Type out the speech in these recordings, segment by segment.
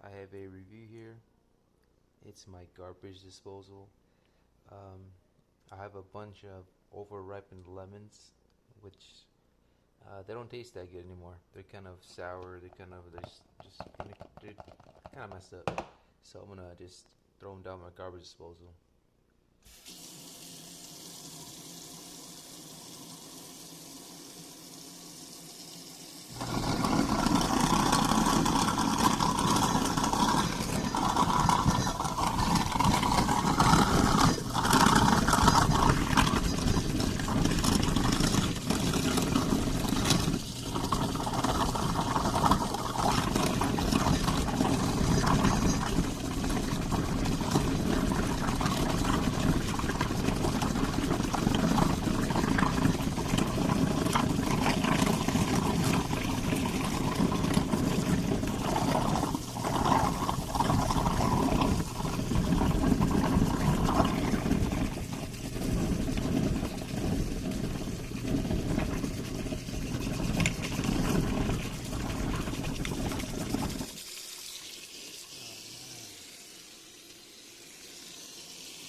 I have a review here. It's my garbage disposal. Um, I have a bunch of overripened lemons, which they don't taste that good anymore. They're kind of sour. They're kind of messed up. So I'm gonna just throw them down my garbage disposal.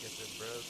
Guess it broke.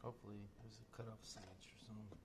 Hopefully, there's a cutoff stage or something.